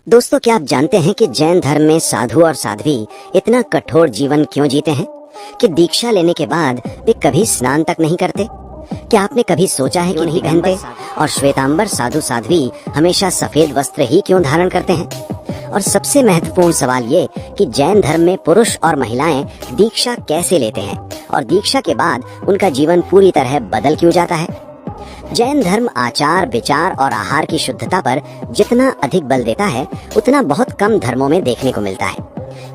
दोस्तों, क्या आप जानते हैं कि जैन धर्म में साधु और साध्वी इतना कठोर जीवन क्यों जीते हैं कि दीक्षा लेने के बाद वे कभी स्नान तक नहीं करते? क्या आपने कभी सोचा है कि नहीं पहनते? और श्वेतांबर साधु साध्वी हमेशा सफेद वस्त्र ही क्यों धारण करते हैं? और सबसे महत्वपूर्ण सवाल ये कि जैन धर्म में पुरुष और महिलाएं दीक्षा कैसे लेते हैं और दीक्षा के बाद उनका जीवन पूरी तरह बदल क्यों जाता है? जैन धर्म आचार, विचार और आहार की शुद्धता पर जितना अधिक बल देता है, उतना बहुत कम धर्मों में देखने को मिलता है।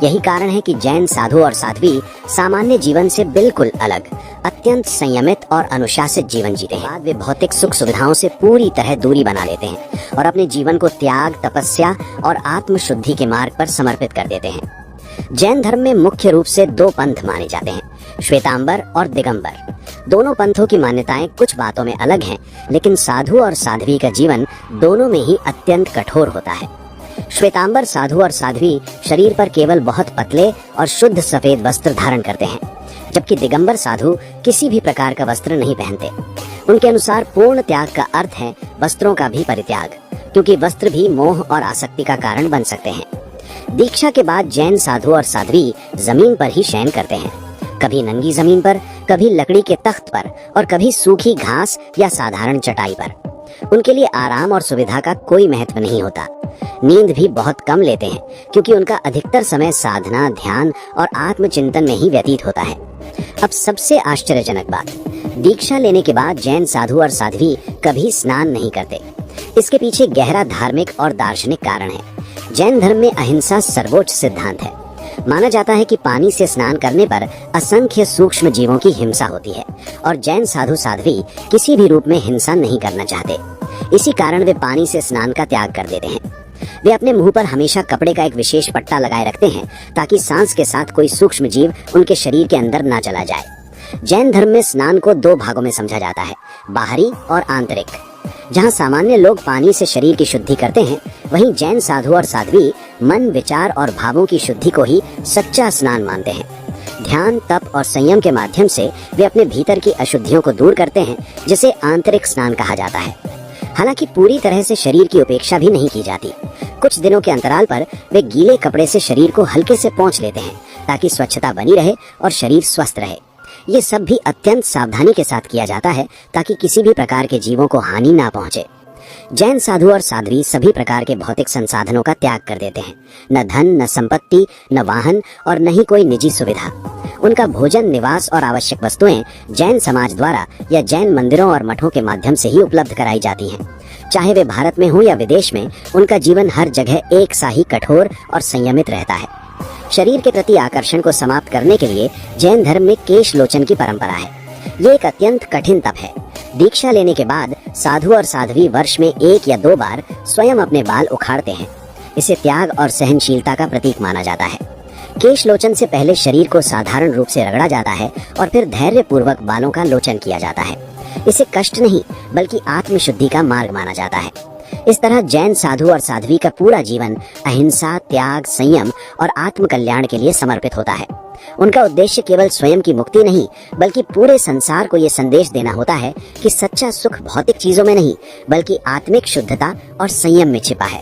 यही कारण है कि जैन साधु और साध्वी सामान्य जीवन से बिल्कुल अलग, अत्यंत संयमित और अनुशासित जीवन जीते हैं। वे भौतिक सुख सुविधाओं से पूरी तरह दूरी बना लेते हैं और अपने जीवन को त्याग, तपस्या और आत्म शुद्धि के मार्ग पर समर्पित कर देते हैं। जैन धर्म में मुख्य रूप से दो पंथ माने जाते हैं, श्वेतांबर और दिगंबर। दोनों पंथों की मान्यताएं कुछ बातों में अलग हैं, लेकिन साधु और साध्वी का जीवन दोनों में ही अत्यंत कठोर होता है। श्वेतांबर साधु और साध्वी शरीर पर केवल बहुत पतले और शुद्ध सफेद वस्त्र धारण करते हैं, जबकि दिगंबर साधु किसी भी प्रकार का वस्त्र नहीं पहनते। उनके अनुसार पूर्ण त्याग का अर्थ है वस्त्रों का भी परित्याग, क्योंकि वस्त्र भी मोह और आसक्ति का कारण बन सकते हैं। दीक्षा के बाद जैन साधु और साध्वी जमीन पर ही शयन करते हैं, कभी नंगी जमीन पर, कभी लकड़ी के तख्त पर और कभी सूखी घास या साधारण चटाई पर। उनके लिए आराम और सुविधा का कोई महत्व नहीं होता। नींद भी बहुत कम लेते हैं, क्योंकि उनका अधिकतर समय साधना, ध्यान और आत्मचिंतन में ही व्यतीत होता है। अब सबसे आश्चर्यजनक बात, दीक्षा लेने के बाद जैन साधु और साध्वी कभी स्नान नहीं करते। इसके पीछे गहरा धार्मिक और दार्शनिक कारण है। जैन धर्म में अहिंसा सर्वोच्च सिद्धांत है। माना जाता है कि पानी से स्नान करने पर असंख्य सूक्ष्म जीवों की हिंसा होती है और जैन साधु साध्वी किसी भी रूप में हिंसा नहीं करना चाहते। इसी कारण वे पानी से स्नान का त्याग कर देते हैं। वे अपने मुंह पर हमेशा कपड़े का एक विशेष पट्टा लगाए रखते हैं, ताकि सांस के साथ कोई सूक्ष्म जीव उनके शरीर के अंदर ना चला जाए। जैन धर्म में स्नान को दो भागों में समझा जाता है, बाहरी और आंतरिक। जहाँ सामान्य लोग पानी से शरीर की शुद्धि करते हैं, वहीं जैन साधु और साध्वी मन, विचार और भावों की शुद्धि को ही सच्चा स्नान मानते हैं। ध्यान, तप और संयम के माध्यम से वे अपने भीतर की अशुद्धियों को दूर करते हैं, जिसे आंतरिक स्नान कहा जाता है। हालांकि पूरी तरह से शरीर की उपेक्षा भी नहीं की जाती। कुछ दिनों के अंतराल पर वे गीले कपड़े से शरीर को हल्के से पोंछ लेते हैं, ताकि स्वच्छता बनी रहे और शरीर स्वस्थ रहे। ये सब भी अत्यंत सावधानी के साथ किया जाता है, ताकि किसी भी प्रकार के जीवों को हानि ना पहुंचे। जैन साधु और साध्वी सभी प्रकार के भौतिक संसाधनों का त्याग कर देते हैं। न धन, न संपत्ति, न वाहन और न ही कोई निजी सुविधा। उनका भोजन, निवास और आवश्यक वस्तुएं जैन समाज द्वारा या जैन मंदिरों और मठों के माध्यम से ही उपलब्ध कराई जाती हैं। चाहे वे भारत में हो या विदेश में, उनका जीवन हर जगह एक सा ही कठोर और संयमित रहता है। शरीर के प्रति आकर्षण को समाप्त करने के लिए जैन धर्म में केश लोचन की परंपरा है। ये एक अत्यंत कठिन तप है। दीक्षा लेने के बाद साधु और साध्वी वर्ष में 1 या 2 बार स्वयं अपने बाल उखाड़ते हैं। इसे त्याग और सहनशीलता का प्रतीक माना जाता है। केश लोचन से पहले शरीर को साधारण रूप से रगड़ा जाता है और फिर धैर्य पूर्वक बालों का लोचन किया जाता है। इसे कष्ट नहीं, बल्कि आत्मशुद्धि का मार्ग माना जाता है। इस तरह जैन साधु और साध्वी का पूरा जीवन अहिंसा, त्याग, संयम और आत्म कल्याण के लिए समर्पित होता है। उनका उद्देश्य केवल स्वयं की मुक्ति नहीं, बल्कि पूरे संसार को ये संदेश देना होता है कि सच्चा सुख भौतिक चीजों में नहीं, बल्कि आत्मिक शुद्धता और संयम में छिपा है।